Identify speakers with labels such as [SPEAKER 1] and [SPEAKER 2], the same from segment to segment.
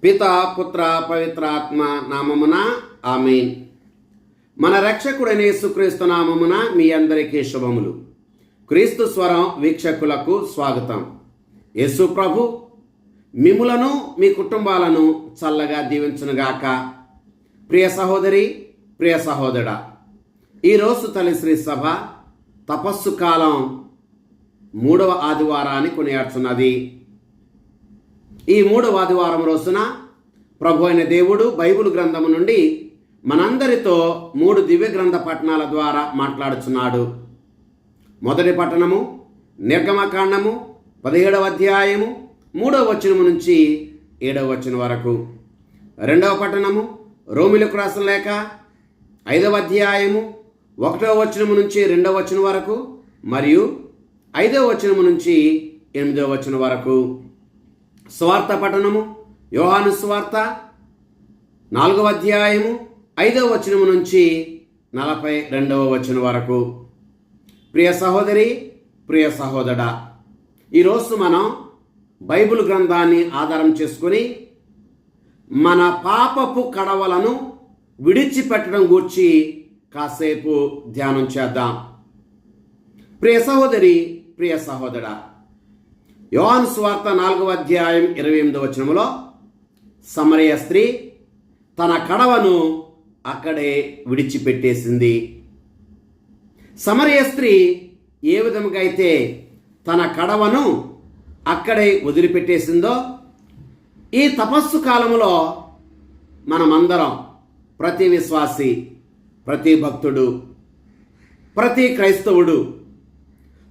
[SPEAKER 1] పితా పుత్ర పవిత్రాత్మ నామమున ఆమేన్. మన రక్షకుడైన యేసుక్రీస్తు నామమున మీ అందరికీ శుభములు. క్రీస్తు స్వరం వీక్షకులకు స్వాగతం. యేసు ప్రభు మిమ్ములను మీ కుటుంబాలను చల్లగా దీవించునుగాక. ప్రియ సహోదరి, ప్రియ సహోదరుడా, ఈరోజు తల్లిశ్రీ సభ తపస్సు కాలం 3వ ఆదివారాన్ని కొనియాడుచున్నది. ఈ 3వ ఆదివారం రోజున ప్రభు అయిన దేవుడు బైబిల్ గ్రంథము నుండి మనందరితో 3 దివ్య గ్రంథ పట్టణాల ద్వారా మాట్లాడుచున్నాడు. మొదటి పట్టణము నిర్గమకాండము 17వ అధ్యాయము 3వ వచనము నుంచి 7వ వచనం వరకు. రెండవ పట్టణము రోమిలకు రాసిన లేఖ 5వ అధ్యాయము 1వ వచనము నుంచి 2వ వచనం వరకు మరియు 5వ వచనము నుంచి 8వ వచనం వరకు. స్వార్థ పట్టణము యోహాను స్వార్థ 4వ అధ్యాయము 5వ వచనము నుంచి 42వ వచనం వరకు. ప్రియ సహోదరి, ప్రియ సహోదరుడా, ఈరోజు మనం బైబిల్ గ్రంథాన్ని ఆధారం చేసుకుని మన పాపపు కడవలను విడిచిపెట్టడం గూర్చి కాసేపు ధ్యానం చేద్దాం. ప్రియ సహోదరి, ప్రియ సహోదరుడా, యోహాను సువార్త 4వ అధ్యాయం 28వ వచనములో సమరయ స్త్రీ తన కడవను అక్కడే విడిచిపెట్టేసింది. సమరయ స్త్రీ ఏ విధముగా అయితే తన కడవను అక్కడే వదిలిపెట్టేసిందో, ఈ తపస్సు కాలంలో మనమందరం, ప్రతి విశ్వాసి, ప్రతి భక్తుడు, ప్రతి క్రైస్తవుడు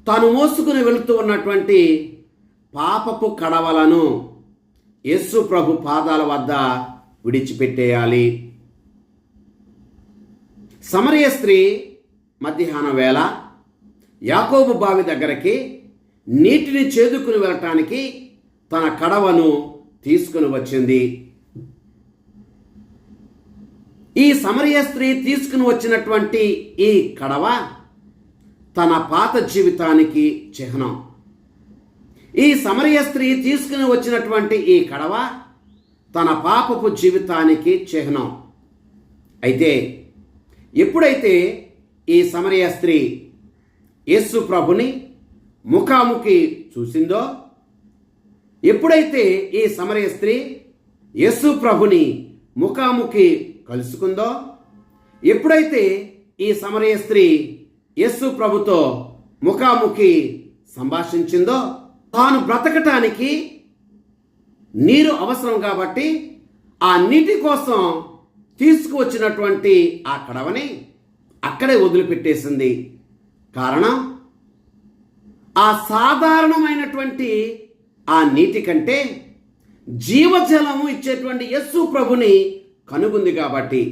[SPEAKER 1] తాను మోసుకుని వెళుతూ ఉన్నటువంటి పాపపు కడవలను యేసు ప్రభు పాదాల వద్ద విడిచిపెట్టేయాలి. సమరయ స్త్రీ మధ్యాహ్నం వేళ యాకోబు బావి దగ్గరికి నీటిని చేదుకుని వెళ్ళటానికి తన కడవను తీసుకుని వచ్చింది. ఈ సమరయ స్త్రీ తీసుకుని వచ్చినటువంటి ఈ కడవ తన పాత జీవితానికి చిహ్నం. ఈ సమరయ స్త్రీ తీసుకుని వచ్చినటువంటి ఈ కడవ తన పాపపు జీవితానికి చిహ్నం. అయితే ఎప్పుడైతే ఈ సమరయ స్త్రీ యేసు ప్రభుని ముఖాముఖి చూసిందో, ఎప్పుడైతే ఈ సమరయ స్త్రీ యేసు ప్రభుని ముఖాముఖి కలుసుకుందో, ఎప్పుడైతే ఈ సమరయ స్త్రీ యేసు ప్రభుతో ముఖాముఖి సంభాషించిందో, తాను బ్రతకటానికి నీరు అవసరం కాబట్టి ఆ నీటి కోసం తీసుకువచ్చినటువంటి ఆ కడవని అక్కడే వదిలిపెట్టేసింది. కారణం, ఆ సాధారణమైనటువంటి ఆ నీటి కంటే జీవజలము ఇచ్చేటువంటి యేసు ప్రభుని కనుగొంది కాబట్టి,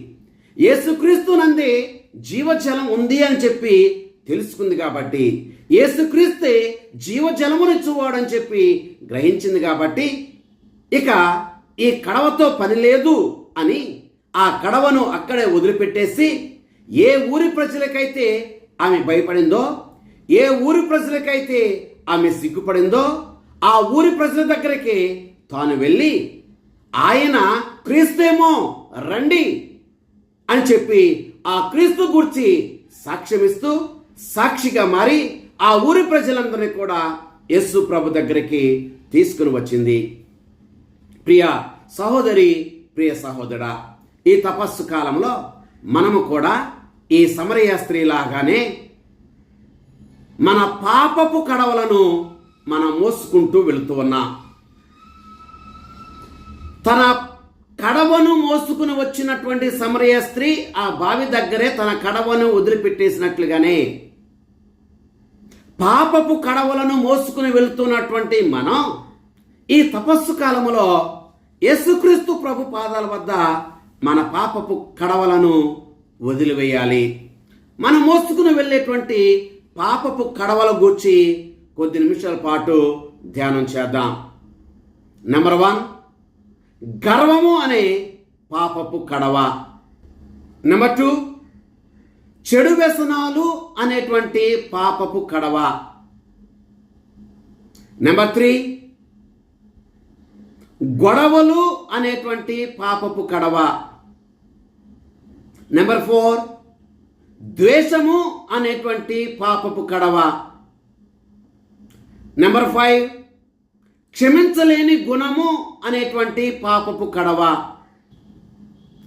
[SPEAKER 1] యేసుక్రీస్తు నందే జీవజలం ఉంది అని చెప్పి తెలుసుకుంది కాబట్టి, యేసుక్రీస్తే జీవజలమునిచ్చువాడని చెప్పి గ్రహించింది కాబట్టి, ఇక ఈ కడవతో పని లేదు అని ఆ కడవను అక్కడే వదిలిపెట్టేసి, ఏ ఊరి ప్రజలకైతే ఆమె భయపడిందో, ఏ ఊరి ప్రజలకైతే ఆమె సిగ్గుపడిందో, ఆ ఊరి ప్రజల దగ్గరికి తాను వెళ్ళి, ఆయన క్రీస్తేమో రండి అని చెప్పి ఆ క్రీస్తు గురించి సాక్ష్యమిస్తూ సాక్షిగా మారి ఆ ఊరి ప్రజలందరినీ కూడా యేసు ప్రభు దగ్గరికి తీసుకుని వచ్చింది. ప్రియ సహోదరి, ప్రియ సహోదరుడా, ఈ తపస్సు కాలంలో మనము కూడా ఈ సమరయ స్త్రీలాగానే మన పాపపు కడవలను మనం మోసుకుంటూ వెళుతూ ఉన్నాం. తన కడవను మోసుకుని వచ్చినటువంటి సమరయ స్త్రీ ఆ బావి దగ్గరే తన కడవను వదిలిపెట్టేసినట్లుగానే పాపపు కడవలను మోసుకుని వెళుతున్నటువంటి మనం ఈ తపస్సు కాలములో యేసుక్రీస్తు ప్రభు పాదాల వద్ద మన పాపపు కడవలను వదిలివేయాలి. మనం మోసుకుని వెళ్ళేటువంటి పాపపు కడవల గూర్చి కొద్ది నిమిషాల పాటు ధ్యానం చేద్దాం. నెంబర్ 1, గర్వము అనే పాపపు కడవ. నెంబర్ 2, చెడు వ్యసనాలు అనేటువంటి పాపపు కడవ. నెంబర్ 3, గొడవలు అనేటువంటి పాపపు కడవ. నెంబర్ 4, ద్వేషము అనేటువంటి పాపపు కడవ. నెంబర్ 5, క్షమించలేని గుణము అనేటువంటి పాపపు కడవ.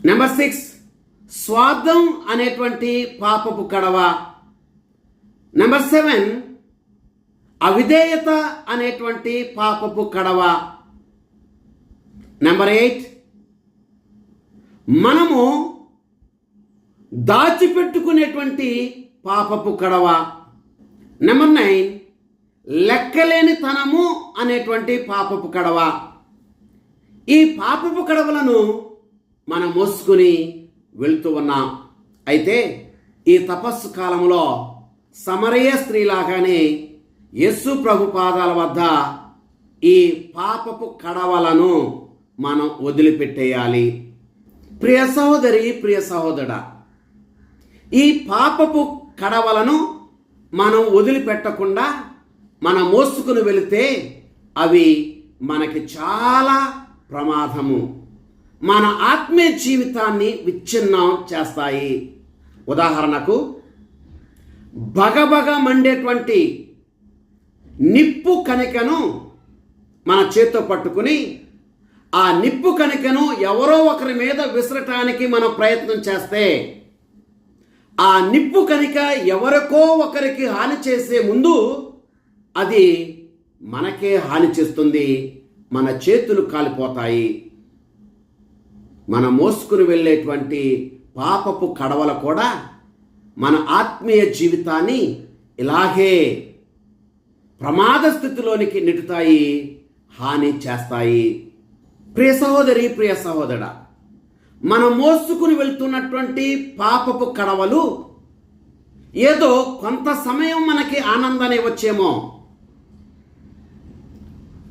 [SPEAKER 1] నెంబర్ 6, స్వార్థం అనేటువంటి పాపపు కడవ. నెంబర్ 7, అవిధేయత అనేటువంటి పాపపు కడవ. నెంబర్ 8, మనము దాచిపెట్టుకునేటువంటి పాపపు కడవ. నెంబర్ 9, లెక్కలేని తనము అనేటువంటి పాపపు కడవ. ఈ పాపపు కడవలను మనం మోసుకుని వెళ్తూ ఉన్నాం. అయితే ఈ తపస్సు కాలంలో సమరయ స్త్రీలాగానే యేసు ప్రభు పాదాల వద్ద ఈ పాపపు కడవలను మనం వదిలిపెట్టేయాలి. ప్రియ సహోదరి, ప్రియ సహోదరుడా, ఈ పాపపు కడవలను మనం వదిలిపెట్టకుండా మనం మోసుకుని వెళితే అవి మనకి చాలా ప్రమాదము, మన ఆత్మీయ జీవితాన్ని విచ్ఛిన్నం చేస్తాయి. ఉదాహరణకు, బగబగ మండేటువంటి నిప్పు కణికను మన చేత్తో పట్టుకుని ఆ నిప్పు కణికను ఎవరో ఒకరి మీద విసరటానికి మనం ప్రయత్నం చేస్తే ఆ నిప్పు కణిక ఎవరికో ఒకరికి హాని చేసే ముందు అది మనకే హాని చేస్తుంది, మన చేతులు కాలిపోతాయి. మనం మోసుకుని వెళ్ళేటువంటి పాపపు కడవలు కూడా మన ఆత్మీయ జీవితాన్ని ఇలాగే ప్రమాద స్థితిలోనికి నెట్టుతాయి, హాని చేస్తాయి. ప్రియ సహోదరి, ప్రియ సహోదరుడా, మనం మోసుకుని వెళ్తున్నటువంటి పాపపు కడవలు ఏదో కొంత సమయం మనకి ఆనందాన్ని వచ్చేమో,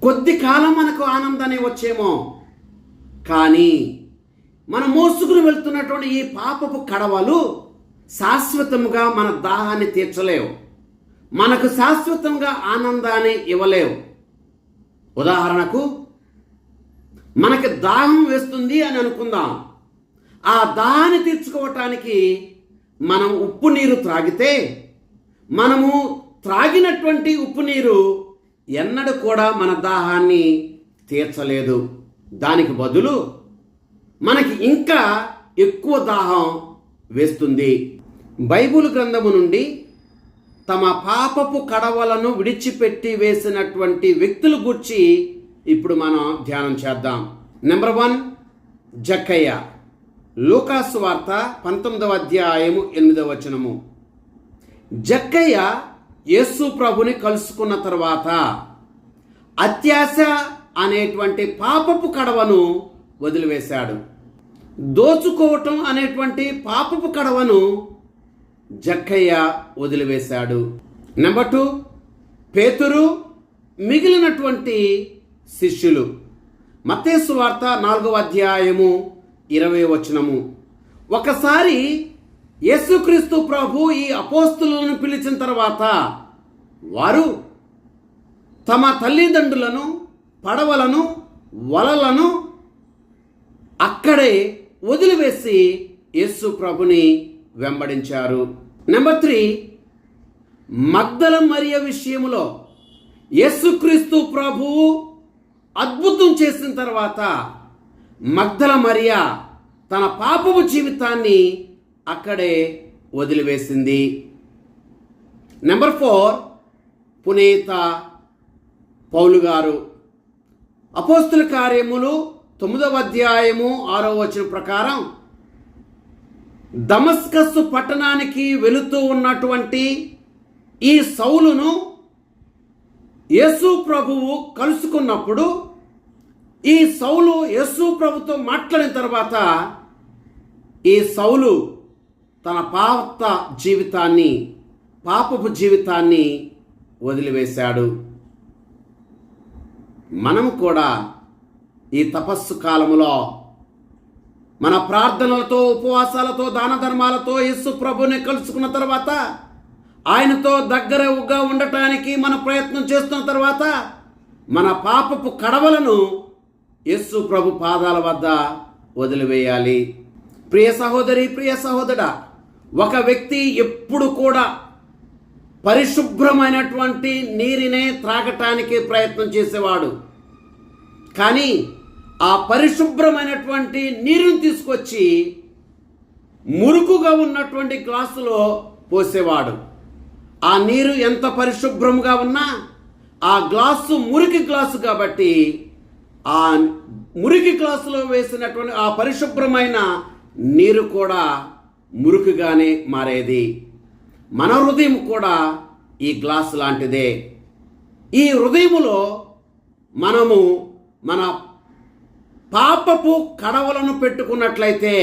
[SPEAKER 1] కొద్ది కాలం మనకు ఆనందాన్ని వచ్చేమో, కానీ మనం మోసుకుని వెళ్తున్నటువంటి ఈ పాపపు కడవలు శాశ్వతముగా మన దాహాన్ని తీర్చలేవు, మనకు శాశ్వతంగా ఆనందాన్ని ఇవ్వలేవు. ఉదాహరణకు, మనకి దాహం వేస్తుంది అని అనుకుందాం. ఆ దాహాన్ని తీర్చుకోవటానికి మనం ఉప్పు నీరు త్రాగితే మనము త్రాగినటువంటి ఉప్పు నీరు ఎన్నడూ కూడా మన దాహాన్ని తీర్చలేదు. దానికి బదులు మనకి ఇంకా ఎక్కువ దాహం వేస్తుంది. బైబిల్ గ్రంథము నుండి తమ పాపపు కడవలను విడిచిపెట్టి వేసినటువంటి వ్యక్తుల గురించి ఇప్పుడు మనం ధ్యానం చేద్దాం. నెంబర్ 1, జక్కయ్య. లూకాసు వార్త 19వ అధ్యాయము 8వ వచనము. జక్కయ్య యేసు ప్రభుని కలుసుకున్న తర్వాత అత్యాశ అనేటువంటి పాపపు కడవను వదిలివేశాడు. దోచుకోవటం అనేటువంటి పాపపు కడవను జక్కయ్య వదిలివేశాడు. నెంబర్ 2, పేతురు, మిగిలినటువంటి శిష్యులు. మత్తయి సువార్త 4వ అధ్యాయము 20వ వచనము. ఒకసారి యేసుక్రీస్తు ప్రభు ఈ అపోస్తులను పిలిచిన తర్వాత వారు తమ తల్లిదండ్రులను, పడవలను, వలలను అక్కడే వదిలివేసి యేసు ప్రభుని వెంబడించారు. నెంబర్ 3, మగ్దల మరియ విషయంలో యేసుక్రీస్తు ప్రభువు అద్భుతం చేసిన తర్వాత మగ్దల మరియ తన పాపపు జీవితాన్ని అక్కడే వదిలివేసింది. నెంబర్ 4, పునీత పౌలు గారు. అపోస్తుల కార్యములు 9వ అధ్యాయము 6వ వచనం ప్రకారం దమస్కస్సు పట్టణానికి వెళుతూ ఉన్నటువంటి ఈ సౌలును యేసు ప్రభువు కలుసుకున్నప్పుడు ఈ సౌలు యేసు ప్రభుతో మాట్లాడిన తర్వాత ఈ సౌలు తన పాపపు జీవితాన్ని వదిలివేశాడు. మనం కూడా ఈ తపస్సు కాలములో మన ప్రార్థనలతో, ఉపవాసాలతో, దాన ధర్మాలతో యేసు ప్రభుని కలుసుకున్న తర్వాత ఆయనతో దగ్గరగా ఉండటానికి మన ప్రయత్నం చేస్తున్న తర్వాత మన పాపపు కడవలను యేసు ప్రభు పాదాల వద్ద వదిలివేయాలి. ప్రియ సహోదరి, ప్రియ సహోదరా, ఒక వ్యక్తి ఎప్పుడు కూడా పరిశుభ్రమైనటువంటి నీరునే త్రాగటానికి ప్రయత్నం చేసేవాడు. కానీ ఆ పరిశుభ్రమైనటువంటి నీరుని తీసుకొచ్చి మురుకుగా ఉన్నటువంటి గ్లాసులో పోసేవాడు. ఆ నీరు ఎంత పరిశుభ్రంగా ఉన్నా ఆ గ్లాసు మురికి గ్లాసు కాబట్టి ఆ మురికి గ్లాసులో వేసినటువంటి ఆ పరిశుభ్రమైన నీరు కూడా మురికిగానే మారేది. మన హృదయం కూడా ఈ గ్లాసు లాంటిదే. ఈ హృదయములో మనము మన పాపపు కడవలను పెట్టుకున్నట్లయితే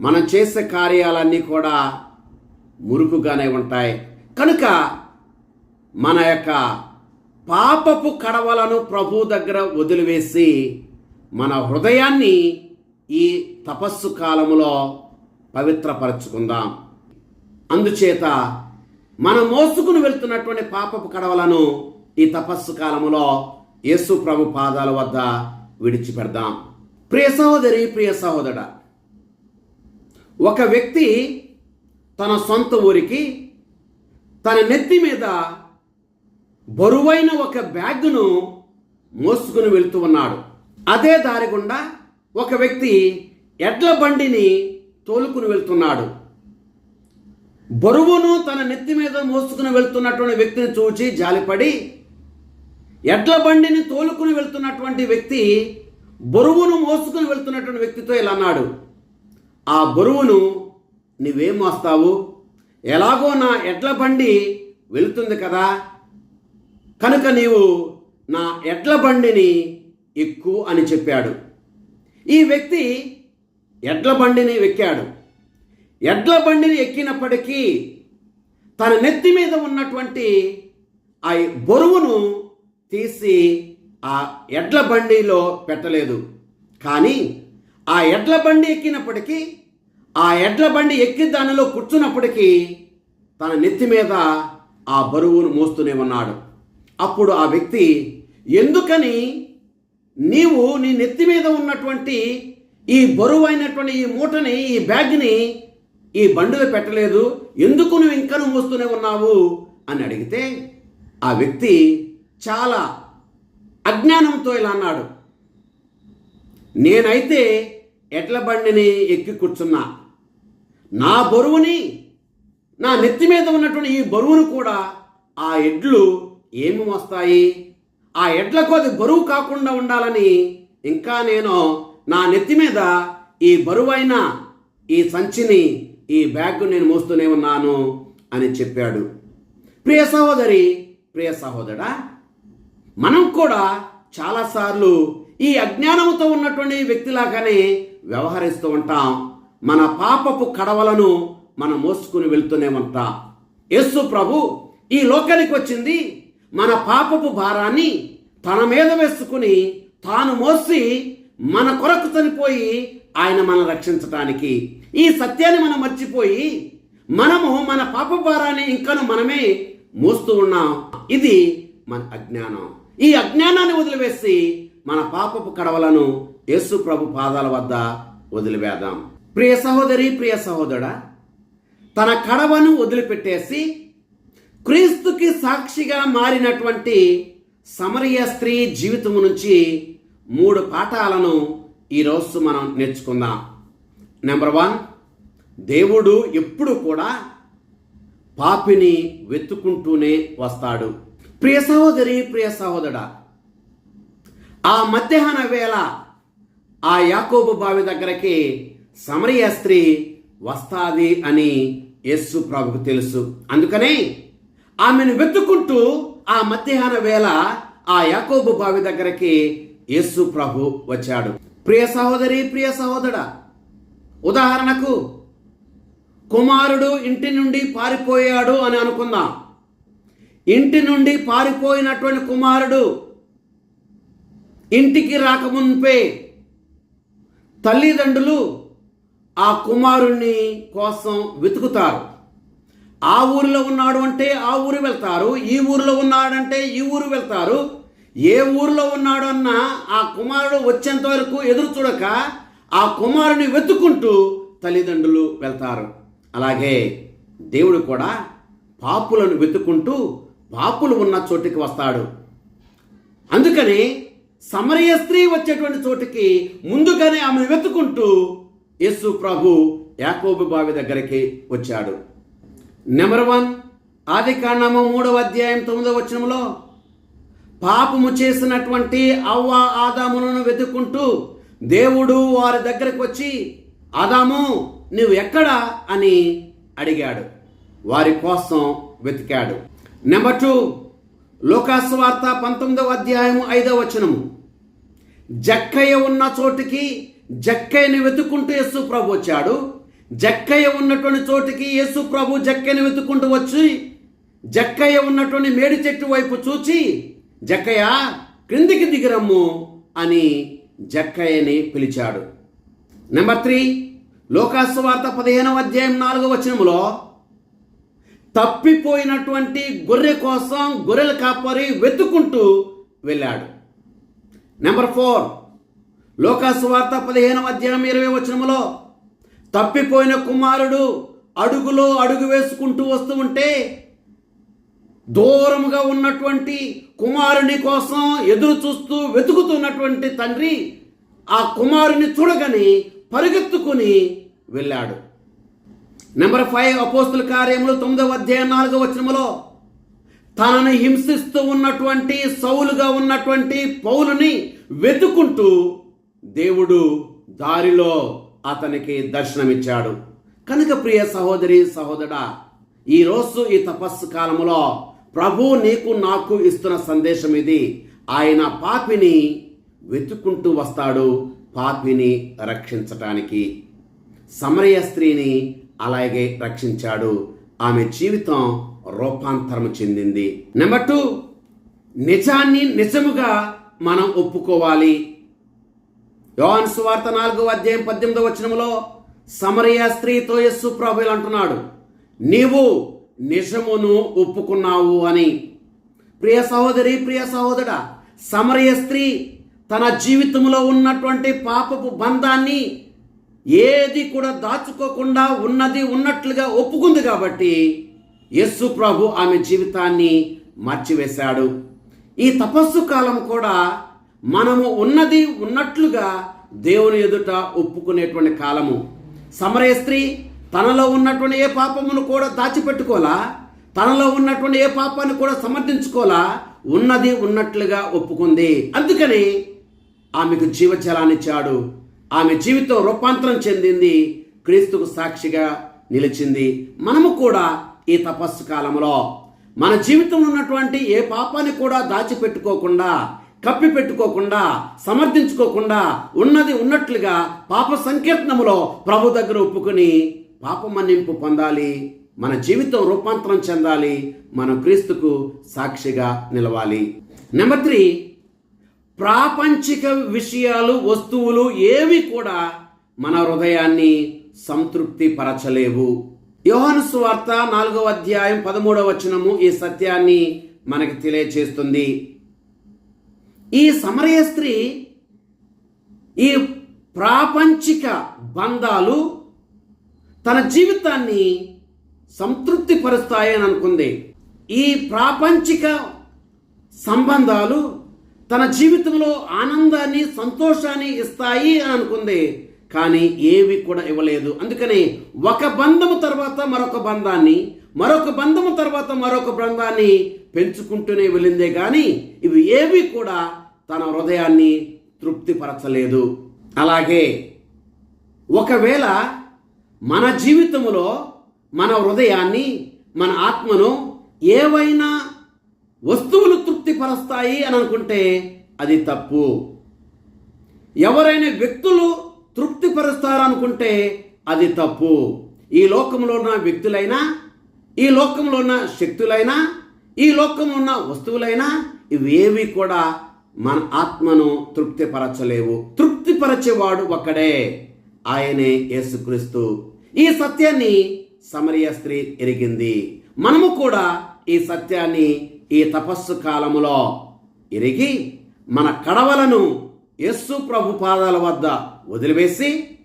[SPEAKER 1] మనం చేసే కార్యాలన్నీ కూడా మురుకుగానే ఉంటాయి. కనుక మన యొక్క పాపపు కడవలను ప్రభు దగ్గర వదిలివేసి మన హృదయాన్ని ఈ తపస్సు కాలములో పవిత్రపరచుకుందాం. అందుచేత మనం మోసుకుని వెళ్తున్నటువంటి పాపపు కడవలను ఈ తపస్సు కాలములో యేసు ప్రభు పాదాల వద్ద విడిచిపెడదాం. ప్రియ సహోదరి, ప్రియ సహోదరా, ఒక వ్యక్తి తన సొంత ఊరికి తన నెత్తి మీద బరువైన ఒక బ్యాగును మోసుకుని వెళ్తూ ఉన్నాడు. అదే దారి గుండా ఒక వ్యక్తి ఎడ్ల బండిని తోలుకుని వెళ్తున్నాడు. బరువును తన నెత్తి మీద మోసుకుని వెళ్తున్నటువంటి వ్యక్తిని చూచి జాలిపడి ఎడ్ల బండిని తోలుకుని వెళ్తున్నటువంటి వ్యక్తి బరువును మోసుకుని వెళ్తున్నటువంటి వ్యక్తితో ఇలా అన్నాడు, ఆ బరువును నువ్వేం మోస్తావు? ఎలాగో నా ఎడ్ల బండి వెళుతుంది కదా, కనుక నీవు నా ఎడ్ల బండిని ఎక్కు అని చెప్పాడు. ఈ వ్యక్తి ఎడ్ల బండిని ఎక్కాడు. ఎడ్ల బండిని ఎక్కినప్పటికీ తన నెత్తి మీద ఉన్నటువంటి ఆ బరువును తీసి ఆ ఎడ్ల బండిలో పెట్టలేదు. కానీ ఆ ఎడ్ల బండి ఎక్కినప్పటికీ, ఆ ఎడ్ల బండి ఎక్కి దానిలో కూర్చున్నప్పటికీ తన నెత్తి మీద ఆ బరువును మోస్తూనే ఉన్నాడు. అప్పుడు ఆ వ్యక్తి, ఎందుకని నీవు నీ నెత్తి మీద ఉన్నటువంటి ఈ బరువైనటువంటి ఈ మూటని, ఈ బ్యాగ్ని ఈ బండిలో పెట్టలేదు, ఎందుకు నువ్వు ఇంకా మోస్తూనే ఉన్నావు అని అడిగితే ఆ వ్యక్తి చాలా అజ్ఞానంతో ఇలా అన్నాడు, నేనైతే ఎడ్ల బండిని ఎక్కి కూర్చున్నా, నా బరువుని, నా నెత్తి మీద ఉన్నటువంటి ఈ బరువును కూడా ఆ ఎడ్లు ఏమి మోస్తాయి? ఆ ఎడ్లకు అది బరువు కాకుండా ఉండాలని ఇంకా నేను నా నెత్తి మీద ఈ బరువైన ఈ సంచిని, ఈ బ్యాగ్ నేను మోస్తూనే ఉన్నాను అని చెప్పాడు. ప్రియ సహోదరి, ప్రియ సహోదరా, మనం కూడా చాలాసార్లు ఈ అజ్ఞానంతో ఉన్నటువంటి వ్యక్తిలాగానే వ్యవహరిస్తూ ఉంటాం. మన పాపపు కడవలను మనం మోసుకుని వెళ్తూనే ఉంటాం. యేసు ప్రభు ఈ లోకానికి వచ్చింది మన పాపపు భారాన్ని తన మీద వేసుకుని తాను మోసి మన కొరకు చనిపోయి ఆయన మనం రక్షించటానికి. ఈ సత్యాన్ని మనం మర్చిపోయి మనము మన పాప భారాన్ని ఇంకను మనమే మోస్తూ ఉన్నాం. ఇది మన అజ్ఞానం. ఈ అజ్ఞానాన్ని వదిలివేసి మన పాపపు కడవలను యేసు ప్రభు పాదాల వద్ద వదిలివేద్దాం. ప్రియ సహోదరి, ప్రియ సహోదరుడా, తన కడవను వదిలిపెట్టేసి క్రీస్తుకి సాక్షిగా మారినటువంటి సమరయ స్త్రీ జీవితం నుంచి 3 పాఠాలను ఈరోజు మనం నేర్చుకుందాం. నెంబర్ 1, దేవుడు ఎప్పుడు కూడా పాపిని వెతుకుంటూనే వస్తాడు. ప్రియ సహోదరి, ప్రియ సహోదరుడా, ఆ మధ్యాహ్న వేళ ఆ యాకోబు బావి దగ్గరికి సమరయ స్త్రీ వస్తాది అని యేసు ప్రభుకు తెలుసు. అందుకనే ఆమెను వెతుక్కుంటూ ఆ మధ్యాహ్న వేళ ఆ యాకోబు బావి దగ్గరికి యేసు ప్రభు వచ్చాడు. ప్రియ సహోదరి, ప్రియ సహోదరుడా, ఉదాహరణకు కుమారుడు ఇంటి నుండి పారిపోయాడు అని అనుకుందాం. ఇంటి నుండి పారిపోయినటువంటి కుమారుడు ఇంటికి రాకముందే తల్లిదండ్రులు ఆ కుమారుణ్ణి కోసం వెతుకుతారు. ఆ ఊరిలో ఉన్నాడు అంటే ఆ ఊరు వెళ్తారు, ఈ ఊరిలో ఉన్నాడంటే ఈ ఊరు వెళ్తారు. ఏ ఊరిలో ఉన్నాడో అన్న ఆ కుమారుడు వచ్చేంత వరకు ఎదురు చూడక ఆ కుమారుని వెతుక్కుంటూ తల్లిదండ్రులు వెళ్తారు. అలాగే దేవుడు కూడా పాపులను వెతుక్కుంటూ పాపులు ఉన్న చోటికి వస్తాడు. అందుకని సమరయ స్త్రీ వచ్చేటువంటి చోటికి ముందుగానే ఆమెను వెతుక్కుంటూ యేసు ప్రభు యాకోబు బావి దగ్గరికి వచ్చాడు. నెంబర్ 1, ఆదికాండము 3వ అధ్యాయం 9వ వచనంలో పాపము చేసినటువంటి అవ్వ ఆదాములను వెతుక్కుంటూ దేవుడు వారి దగ్గరకు వచ్చి, ఆదాము నువ్వు ఎక్కడా అని అడిగాడు. వారి కోసం వెతికాడు. నెంబర్ 2, లూకాసు వార్త 19వ అధ్యాయము 5వ వచనము, జక్కయ్య ఉన్న చోటికి జక్కయ్యని వెతుక్కుంటూ యేసు ప్రభు వచ్చాడు. జక్కయ్య ఉన్నటువంటి చోటికి యేసు ప్రభు జక్కయ్యని వెతుక్కుంటూ వచ్చి జక్కయ్య ఉన్నటువంటి మేడి చెట్టు వైపు చూచి, జక్కయ్య క్రిందికి దిగిరమ్ము అని జక్కయ్యని పిలిచాడు. నెంబర్ 3, లూకాసు వార్త 15వ అధ్యాయం 4వ వచనములో తప్పిపోయినటువంటి గొర్రె కోసం గొర్రెల కాపరి వెతుక్కుంటూ వెళ్ళాడు. నెంబర్ 4, లూకాసు వార్త 15వ అధ్యాయం 20వ వచనములో తప్పిపోయిన కుమారుడు అడుగులో అడుగు వేసుకుంటూ వస్తూ ఉంటే దూరముగా ఉన్నటువంటి కుమారుని కోసం ఎదురు చూస్తూ వెతుకుతున్నటువంటి తండ్రి ఆ కుమారుని చూడగానే పరిగెత్తుకుని వెళ్ళాడు. నెంబర్ 5, అపోస్తుల కార్యములు 9వ అధ్యాయం 4వ వచనములో తనను హింసిస్తూ ఉన్నటువంటి సౌలుగా ఉన్నటువంటి పౌలుని వెతుకుంటూ దేవుడు దారిలో అతనికి దర్శనమిచ్చాడు. కనుక ప్రియ సహోదరి సహోదరా, ఈరోజు ఈ తపస్సు కాలంలో ప్రభు నీకు నాకు ఇస్తున్న సందేశం ఇది. ఆయన పాపిని వెతుక్కుంటూ వస్తాడు పాపిని రక్షించటానికి. సమరయ స్త్రీని అలాగే రక్షించాడు. ఆమె జీవితం రూపాంతరం చెందింది. నెంబర్ 2, నిజాన్ని నిజముగా మనం ఒప్పుకోవాలి. యోహాను సువార్త 4వ అధ్యాయం 18వ వచనములో సమరయ స్త్రీతో యేసు ప్రభువు అంటున్నాడు, నీవు నిజమును ఒప్పుకున్నావు అని. ప్రియ సహోదరి, ప్రియ సహోదరా, సమరయ స్త్రీ తన జీవితంలో ఉన్నటువంటి పాపపు బంధాన్ని ఏది కూడా దాచుకోకుండా ఉన్నది ఉన్నట్లుగా ఒప్పుకుంది కాబట్టి యేసు ప్రభు ఆమె జీవితాన్ని మార్చివేశాడు. ఈ తపస్సు కాలం కూడా మనము ఉన్నది ఉన్నట్లుగా దేవుని ఎదుట ఒప్పుకునేటువంటి కాలము. సమరయ స్త్రీ తనలో ఉన్నటువంటి ఏ పాపమును కూడా దాచిపెట్టుకోలా, తనలో ఉన్నటువంటి ఏ పాపాన్ని కూడా సమర్థించుకోలా, ఉన్నది ఉన్నట్లుగా ఒప్పుకుంది. అందుకని ఆమెకు జీవజలాన్నిచ్చాడు. ఆమె జీవితం రూపాంతరం చెందింది, క్రీస్తుకు సాక్షిగా నిలిచింది. మనము కూడా ఈ తపస్సు కాలంలో మన జీవితంలో ఉన్నటువంటి ఏ పాపాన్ని కూడా దాచిపెట్టుకోకుండా, కప్పి పెట్టుకోకుండా, సమర్థించుకోకుండా ఉన్నది ఉన్నట్లుగా పాప సంకీర్తనములో ప్రభు దగ్గర ఒప్పుకొని పాప మన్నింపు పొందాలి. మన జీవితం రూపాంతరం చెందాలి. మనం క్రీస్తుకు సాక్షిగా నిలవాలి. నెంబర్ 3, ప్రాపంచిక విషయాలు, వస్తువులు ఏవి కూడా మన హృదయాన్ని సంతృప్తి పరచలేవు. యోహాను సువార్త 4వ అధ్యాయం 13వ వచనము ఈ సత్యాన్ని మనకి తెలియజేస్తుంది. ఈ సమరయ స్త్రీ ఈ ప్రాపంచిక బంధాలు తన జీవితాన్ని సంతృప్తి పరుస్తాయని అనుకుంది. ఈ ప్రాపంచిక సంబంధాలు తన జీవితంలో ఆనందాన్ని, సంతోషాన్ని ఇస్తాయి అని అనుకుంది. కానీ ఏవి కూడా ఇవ్వలేదు. అందుకని ఒక బంధము తర్వాత మరొక బంధాన్ని, మరొక బంధము తర్వాత మరొక బంధాన్ని పెంచుకుంటూనే వెళ్ళిందే కానీ ఇవి ఏవి కూడా తన హృదయాన్ని తృప్తిపరచలేదు. అలాగే ఒకవేళ మన జీవితంలో మన హృదయాన్ని, మన ఆత్మను ఏవైనా వస్తువులు తృప్తిపరుస్తాయి అని అనుకుంటే అది తప్పు. ఎవరైనా వ్యక్తులు తృప్తిపరుస్తారనుకుంటే అది తప్పు. ఈ లోకంలో ఉన్న వ్యక్తులైనా, ఈ లోకంలో ఉన్న శక్తులైనా, ఈ లోకంలో ఉన్న వస్తువులైనా ఇవేవి కూడా మన ఆత్మను తృప్తిపరచలేవు. తృప్తిపరచేవాడు ఒక్కడే, ఆయనే యేసుక్రీస్తు. ఈ సత్యాన్ని సమరయ స్త్రీ ఎరిగింది. మనము కూడా ఈ సత్యాన్ని ఈ తపస్సు కాలములో ఎరిగి మన కడవలను యేసు ప్రభు పాదాల వద్ద వదిలివేసి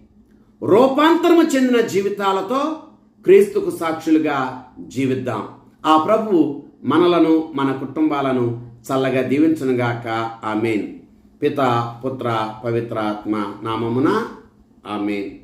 [SPEAKER 1] రూపాంతరము చెందిన జీవితాలతో క్రీస్తుకు సాక్షులుగా జీవిద్దాం. ఆ ప్రభు మనలను మన కుటుంబాలను చల్లగా దీవించునుగాక. ఆమేన్. పిత పుత్ర పవిత్రాత్మ నామమున ఆమేన్.